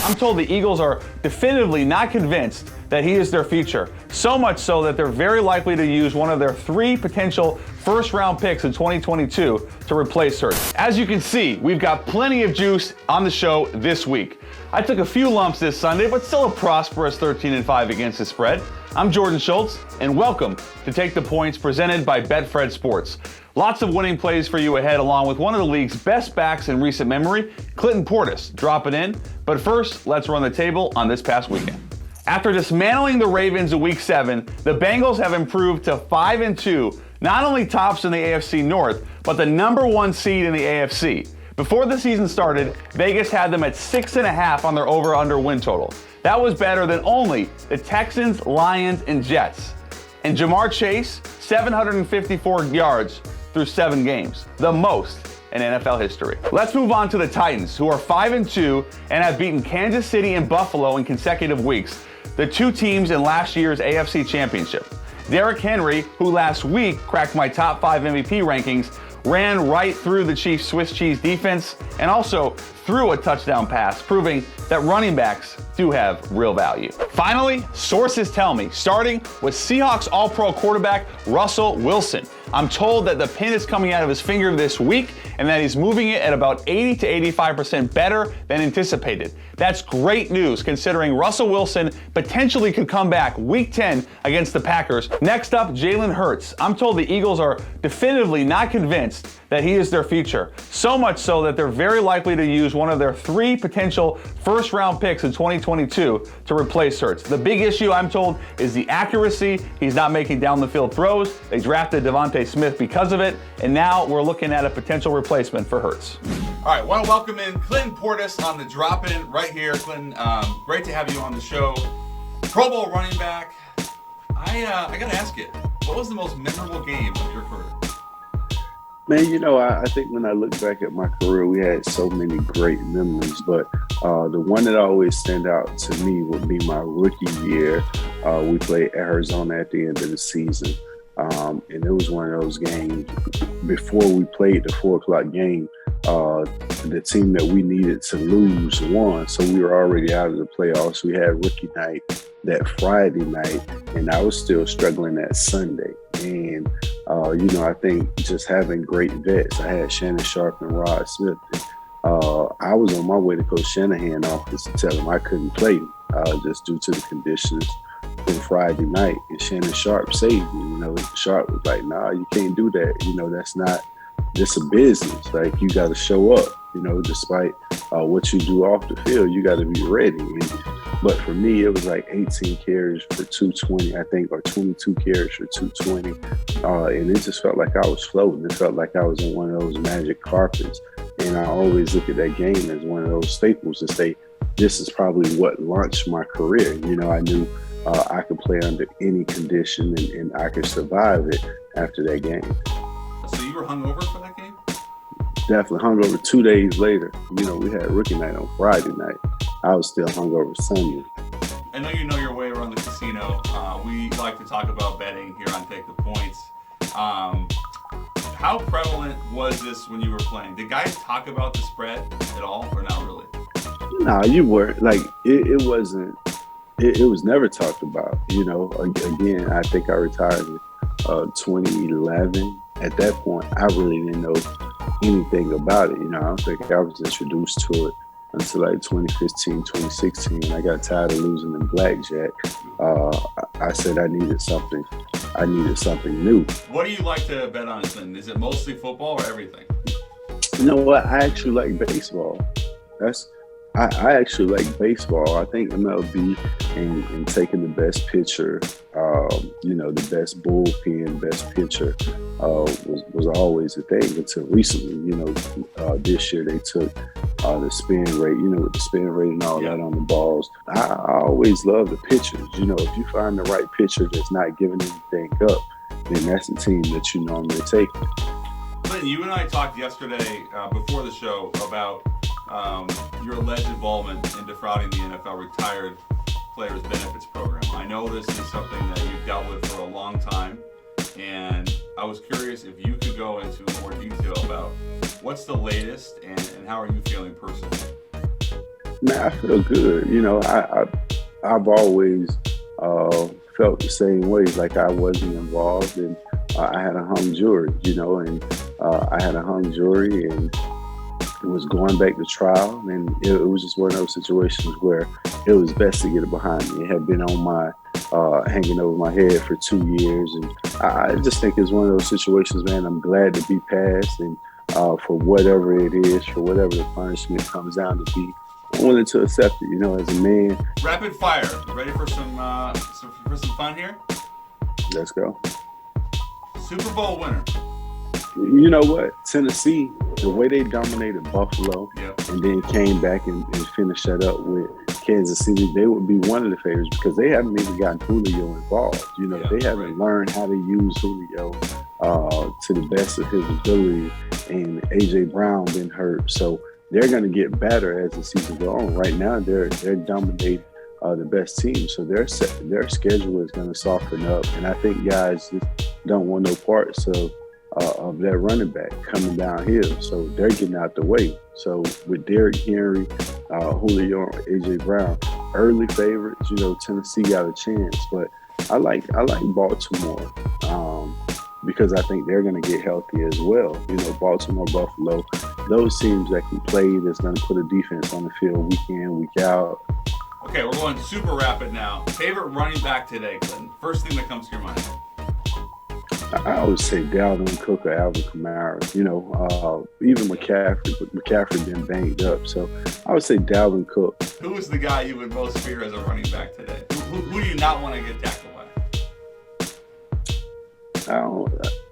I'm told the Eagles are definitively not convinced that he is their future. So much so that they're very likely to use one of their 3 potential first-round picks in 2022 to replace Hurts. As you can see, we've got plenty of juice on the show this week. I took a few lumps this Sunday, but still a prosperous 13-5 against the spread. I'm Jordan Schultz, and welcome to Take the Points, presented by Betfred Sports. Lots of winning plays for you ahead, along with one of the league's best backs in recent memory, Clinton Portis, dropping in. But first, let's run the table on this past weekend. After dismantling the Ravens in Week 7, the Bengals have improved to 5-2, not only tops in the AFC North, but the #1 seed in the AFC. Before the season started, Vegas had them at 6.5 on their over-under win total. That was better than only the Texans, Lions, and Jets. And Jamar Chase, 754 yards through 7 games, the most in NFL history. Let's move on to the Titans, who are 5-2 and have beaten Kansas City and Buffalo in consecutive weeks, the 2 teams in last year's AFC Championship. Derrick Henry, who last week cracked my top 5 MVP rankings, ran right through the Chiefs' Swiss cheese defense and also threw a touchdown pass, proving that running backs do have real value. Finally, sources tell me, starting with Seahawks All-Pro quarterback Russell Wilson. I'm told that the pin is coming out of his finger this week and that he's moving it at about 80 to 85% better than anticipated. That's great news considering Russell Wilson potentially could come back Week 10 against the Packers. Next up, Jalen Hurts. I'm told the Eagles are definitively not convinced that he is their future. So much so that they're very likely to use one of their 3 potential first-round picks in 2022 to replace Hurts. The big issue, I'm told, is the accuracy. He's not making down-the-field throws. They drafted Devontae Smith because of it, and now we're looking at a potential replacement for Hurts. All right, want to welcome in Clinton Portis on the drop-in right here. Clinton, great to have you on the show. Pro Bowl running back. I got to ask you, what was the most memorable game of your career? Man, you know, I think when I look back at my career, we had so many great memories, but the one that always stand out to me would be my rookie year. We played Arizona at the end of the season, and it was one of those games. Before we played the 4 o'clock game, the team that we needed to lose won, so we were already out of the playoffs. We had rookie night that Friday night, and I was still struggling that Sunday. And I think just having great vets. I had Shannon Sharp and Rod Smith. I was on my way to Coach Shanahan's office to tell him I couldn't play just due to the conditions for Friday night. And Shannon Sharp saved me. Sharp was like, "Nah, you can't do that. That's not just a business. Like, you got to show up. Despite what you do off the field, you got to be ready." But for me, it was like 18 carries for 220, I think, or 22 carries for 220. And it just felt like I was floating. It felt like I was on one of those magic carpets. And I always look at that game as one of those staples to say, this is probably what launched my career. I knew I could play under any condition and I could survive it after that game. So you were hungover for that game? Definitely hungover 2 days later. We had rookie night on Friday night. I was still hungover Sunday. I know you know your way around the casino. We like to talk about betting here on Take the Points. How prevalent was this when you were playing? Did guys talk about the spread at all, or not really? No, you weren't. Like, it wasn't. It was never talked about. Again, I think I retired in 2011. At that point, I really didn't know anything about it. I don't think I was introduced to it until like 2015, 2016. When I got tired of losing in blackjack, I said I needed something new. What do you like to bet on, Clinton? Is it mostly football or everything? You know what? I actually like baseball. I actually like baseball. I think MLB and taking the best pitcher, the best bullpen, best pitcher was always a thing until recently. This year they took the spin rate, with the spin rate and all that on the balls. I always love the pitchers. If you find the right pitcher that's not giving anything up, then that's the team that you normally take. Clinton, you and I talked yesterday before the show about your alleged involvement in defrauding the NFL retired players benefits program. I know this is something that you've dealt with for a long time, and I was curious if you could go into more detail about what's the latest and how are you feeling personally? Man, I feel good. I've always felt the same way. Like I wasn't involved, and I had a hung jury. And I had a hung jury, and it was going back to trial, and it was just one of those situations where it was best to get it behind me. It had been on my hanging over my head for 2 years, and I just think it's one of those situations, man. I'm glad to be passed, and for whatever it is, for whatever the punishment comes down to be, I'm willing to accept it. As a man. Rapid fire. You ready for some fun here? Let's go. Super Bowl winner. You know what? Tennessee, the way they dominated Buffalo, Yep. and then came back and finished that up with Kansas City, they would be one of the favorites because they haven't even gotten Julio involved. They haven't learned how to use Julio to the best of his ability, and A.J. Brown been hurt. So they're going to get better as the season goes on. Right now, they're dominating the best team. So their schedule is going to soften up, and I think guys just don't want no parts of that running back coming downhill. So they're getting out the way. So with Derrick Henry, Julio, A.J. Brown, early favorites, Tennessee got a chance. But I like Baltimore because I think they're going to get healthy as well. Baltimore, Buffalo, those teams that can play, that's going to put a defense on the field week in, week out. Okay, we're going super rapid now. Favorite running back today, Clinton? First thing that comes to your mind. I always say Dalvin Cook or Alvin Kamara. Even McCaffrey, but McCaffrey been banged up. So I would say Dalvin Cook. Who is the guy you would most fear as a running back today? Who do you not want to get tackled by?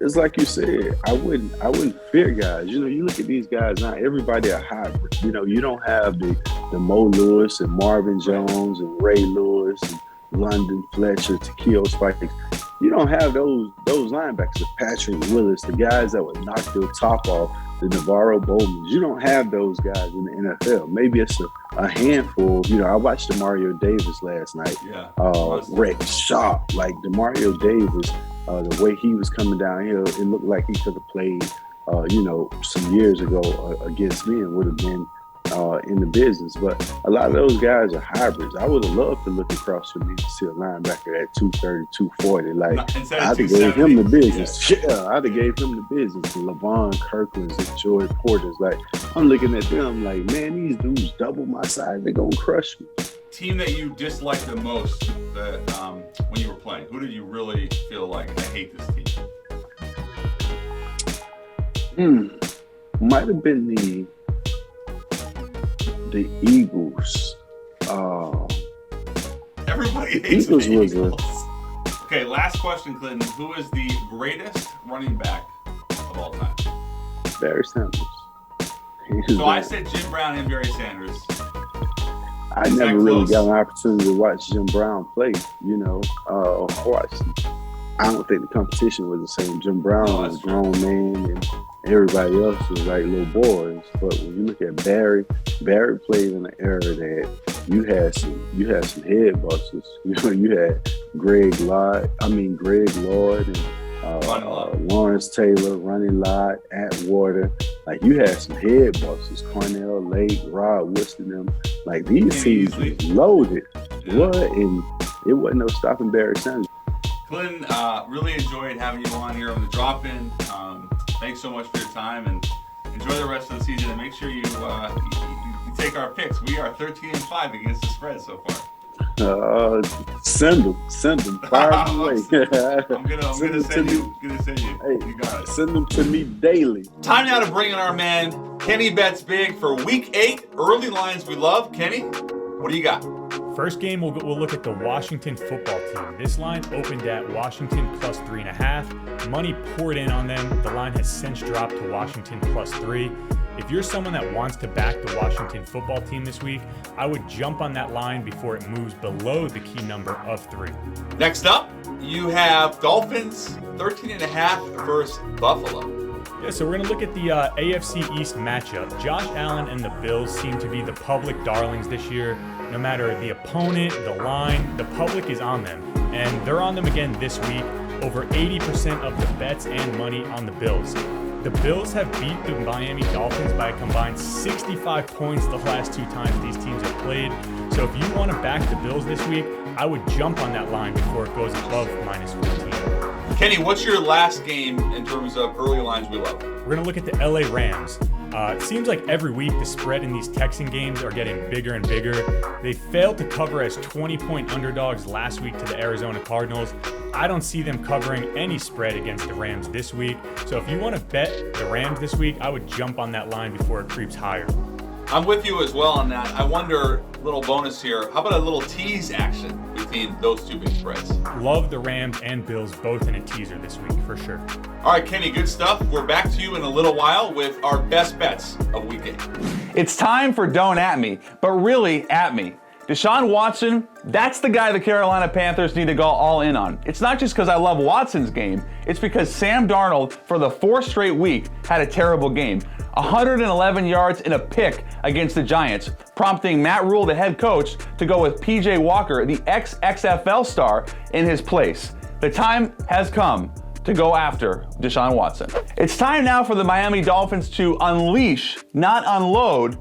It's like you said, I wouldn't fear guys. You look at these guys now, everybody are hybrid. You don't have the Mo Lewis and Marvin Jones and Ray Lewis and London Fletcher, Takeo Spikes. You don't have those linebackers, the Patrick Willis, the guys that would knock your top off, the Navarro Bowmans. You don't have those guys in the NFL. Maybe it's a handful. I watched DeMario Davis last night. Yeah. Wreck shop. Like DeMario Davis, the way he was coming downhill, it looked like he could have played, some years ago against me and would have been in the business. But a lot of those guys are hybrids. I would have loved to look across from me to see a linebacker at 230, 240. Like, Instead I'd have gave him the business. Yeah, I'd have gave him the business. The LeVon Kirklands and Joy Porters. Like, I'm looking at them like, man, these dudes double my size. They're going to crush me. Team that you disliked the most when you were playing? Who did you really feel like, I hate this team? Might have been the Eagles. Everybody hates Eagles the was Eagles. Okay, last question, Clinton. Who is the greatest running back of all time? Barry Sanders. So I said Jim Brown and Barry Sanders. I never really got an opportunity to watch Jim Brown play. I don't think the competition was the same. Jim Brown was a grown man, and everybody else was like little boys. But when you look at Barry played in an era that you had some head busters. You had Greg Lord, and Lawrence Taylor, Ronnie Lott, Atwater. Like, you had some head busters. Cornell Lake, Rod Woodson, them. Like, these teams was loaded. Yeah. What? And it wasn't no stopping Barry Sanders. Clinton, really enjoyed having you on here on the drop-in. Thanks so much for your time, and enjoy the rest of the season. And make sure you take our picks. We are 13-5 against the spread so far. Send them. Fire them away. I'm gonna send you. Hey, you got it. Send them to me daily. Time now to bring in our man Kenny Bets Big for Week 8. Early lines we love. Kenny, what do you got? First game, we'll look at the Washington football team. This line opened at Washington plus 3.5. Money poured in on them. The line has since dropped to Washington plus 3. If you're someone that wants to back the Washington football team this week, I would jump on that line before it moves below the key number of 3. Next up, you have Dolphins 13.5 versus Buffalo. Yeah, so we're going to look at the AFC East matchup. Josh Allen and the Bills seem to be the public darlings this year. No matter the opponent, the line, the public is on them. And they're on them again this week. Over 80% of the bets and money on the Bills. The Bills have beat the Miami Dolphins by a combined 65 points the last 2 times these teams have played. So if you want to back the Bills this week, I would jump on that line before it goes above -14. Kenny, what's your last game in terms of early lines we love? We're going to look at the LA Rams. It seems like every week the spread in these Texan games are getting bigger and bigger. They failed to cover as 20-point underdogs last week to the Arizona Cardinals. I don't see them covering any spread against the Rams this week. So if you want to bet the Rams this week, I would jump on that line before it creeps higher. I'm with you as well on that. I wonder, little bonus here, how about a little tease action between those two big spreads? Love the Rams and Bills both in a teaser this week for sure. All right, Kenny, good stuff. We're back to you in a little while with our best bets of week 8. It's time for Don't At Me, but really at me. Deshaun Watson, that's the guy the Carolina Panthers need to go all in on. It's not just because I love Watson's game, it's because Sam Darnold, for the 4th straight week, had a terrible game. 111 yards and a pick against the Giants, prompting Matt Rule, the head coach, to go with PJ Walker, the ex-XFL star, in his place. The time has come to go after Deshaun Watson. It's time now for the Miami Dolphins to unleash, not unload,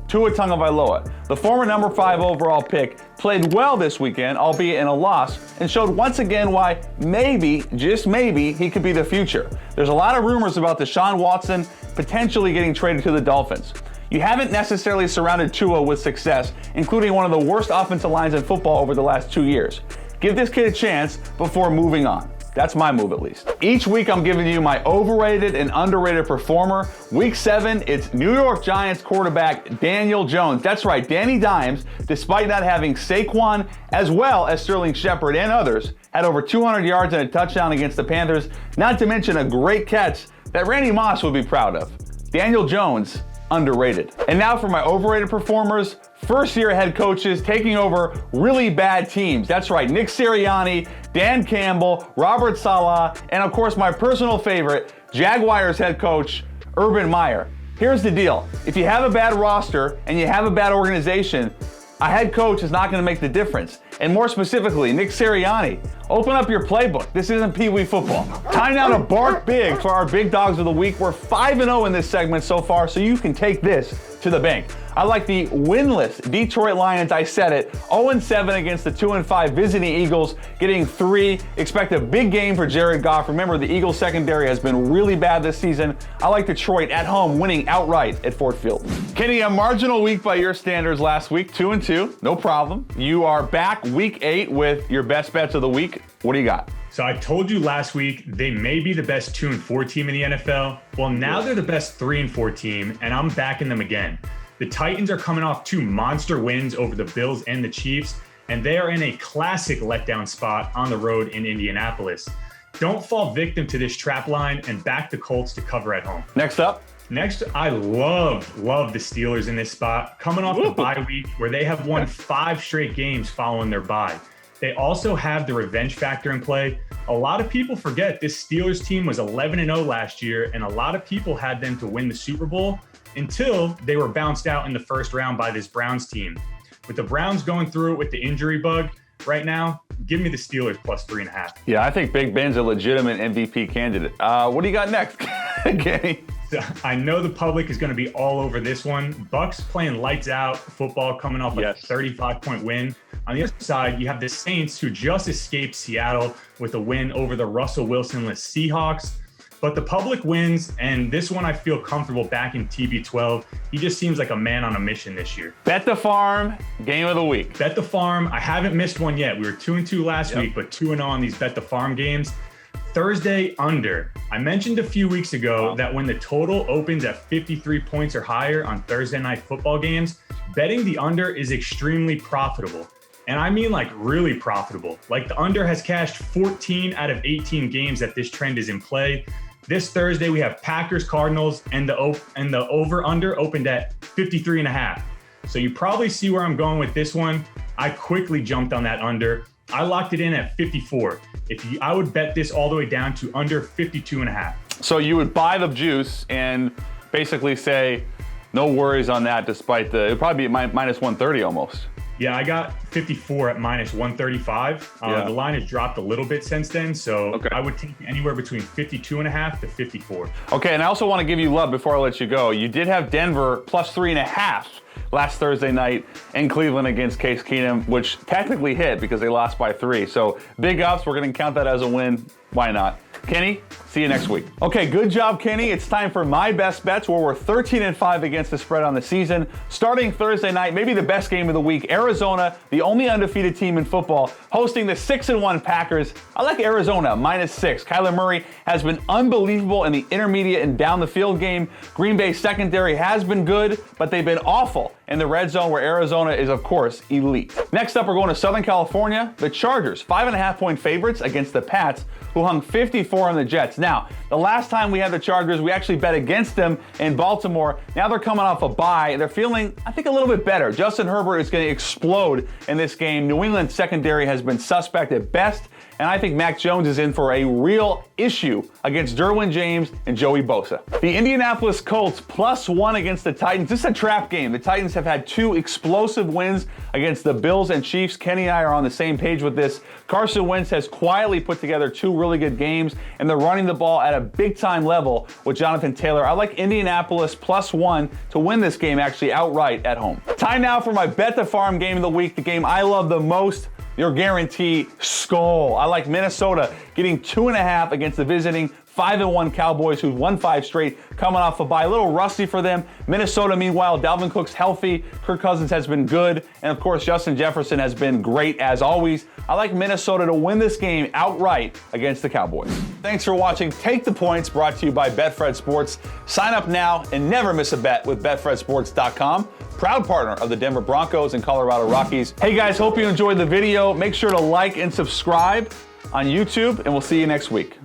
Tua Tagovailoa. The former number 5 overall pick played well this weekend, albeit in a loss, and showed once again why maybe, just maybe, he could be the future. There's a lot of rumors about Deshaun Watson potentially getting traded to the Dolphins. You haven't necessarily surrounded Tua with success, including one of the worst offensive lines in football over the last 2 years. Give this kid a chance before moving on. That's my move, at least. Each week, I'm giving you my overrated and underrated performer. Week 7, it's New York Giants quarterback Daniel Jones. That's right, Danny Dimes, despite not having Saquon, as well as Sterling Shepard and others, had over 200 yards and a touchdown against the Panthers, not to mention a great catch that Randy Moss would be proud of. Daniel Jones, underrated. And now for my overrated performers. First-year head coaches taking over really bad teams. That's right, Nick Sirianni, Dan Campbell, Robert Saleh, and of course my personal favorite, Jaguars head coach Urban Meyer. Here's the deal. If you have a bad roster and you have a bad organization, a head coach is not going to make the difference. And more specifically, Nick Sirianni, open up your playbook. This isn't Pee Wee football. Time now to bark big for our big dogs of the week. We're 5-0 in this segment so far, so you can take this to the bank. I like the winless Detroit Lions. I said it. 0-7 against the 2-5 visiting Eagles, getting 3. Expect a big game for Jared Goff. Remember, the Eagles secondary has been really bad this season. I like Detroit at home, winning outright at Ford Field. Kenny, a marginal week by your standards last week, 2-2, no problem. You are back week 8 with your best bets of the week. What do you got? So I told you last week they may be the best 2-4 team in the NFL. Well, now they're the best 3-4 team, and I'm backing them again. The Titans are coming off 2 monster wins over the Bills and the Chiefs, and they are in a classic letdown spot on the road in Indianapolis. Don't fall victim to this trap line and back the Colts to cover at home. Next up. Next, I love the Steelers in this spot, coming off the bye week where they have won 5 straight games following their bye. They also have the revenge factor in play. A lot of people forget this Steelers team was 11-0 last year, and a lot of people had them to win the Super Bowl until they were bounced out in the first round by this Browns team. With the Browns going through it with the injury bug right now, give me the Steelers plus 3.5. Yeah, I think Big Ben's a legitimate MVP candidate. What do you got next, Kenny? So I know the public is going to be all over this one. Bucks playing lights out football, coming off a 35-point win. On the other side, you have the Saints, who just escaped Seattle with a win over the Russell Wilson-less Seahawks. But the public wins, and this one I feel comfortable backing TB12. He just seems like a man on a mission this year. Bet the Farm, game of the week. Bet the Farm. I haven't missed one yet. We were 2-2 last week, but 2-0 on these Bet the Farm games. Thursday under. I mentioned a few weeks ago that when the total opens at 53 points or higher on Thursday night football games, betting the under is extremely profitable. And I mean like really profitable. Like the under has cashed 14 out of 18 games that this trend is in play. This Thursday, we have Packers, Cardinals, and the over-under opened at 53.5. So you probably see where I'm going with this one. I quickly jumped on that under. I locked it in at 54. I would bet this all the way down to under 52.5. So you would buy the juice and basically say, no worries on that, despite it would probably be minus 130 almost. Yeah, I got 54 at minus 135. The line has dropped a little bit since then, so I would take anywhere between 52.5 to 54. Okay, and I also want to give you love before I let you go. You did have Denver plus 3.5 last Thursday night in Cleveland against Case Keenum, which technically hit because they lost by 3. So big ups. We're going to count that as a win. Why not? Kenny, see you next week. Okay, good job, Kenny. It's time for my best bets, where we're 13-5 against the spread on the season. Starting Thursday night, maybe the best game of the week, Arizona, the only undefeated team in football, hosting the 6-1 Packers. I like Arizona, -6. Kyler Murray has been unbelievable in the intermediate and down the field game. Green Bay secondary has been good, but they've been awful in the red zone, where Arizona is, of course, elite. Next up, we're going to Southern California. The Chargers, 5.5-point favorites against the Pats, who hung 54 on the Jets. Now, the last time we had the Chargers, we actually bet against them in Baltimore. Now they're coming off a bye. They're feeling, I think, a little bit better. Justin Herbert is going to explode in this game. New England secondary has been suspect at best, and I think Mac Jones is in for a real issue against Derwin James and Joey Bosa. The Indianapolis Colts +1 against the Titans. This is a trap game. The Titans have had 2 explosive wins against the Bills and Chiefs. Kenny and I are on the same page with this. Carson Wentz has quietly put together 2 really good games, and they're running the ball at a big-time level with Jonathan Taylor. I like Indianapolis +1 to win this game actually outright at home. Time now for my Bet the Farm game of the week, the game I love the most. Your guarantee skull. I like Minnesota getting 2.5 against the visiting 5-1 Cowboys, who've won 5 straight, coming off a bye. A little rusty for them. Minnesota, meanwhile, Dalvin Cook's healthy. Kirk Cousins has been good. And of course, Justin Jefferson has been great as always. I like Minnesota to win this game outright against the Cowboys. Thanks for watching Take the Points, brought to you by Betfred Sports. Sign up now and never miss a bet with BetfredSports.com. Proud partner of the Denver Broncos and Colorado Rockies. Hey guys, hope you enjoyed the video. Make sure to like and subscribe on YouTube, and we'll see you next week.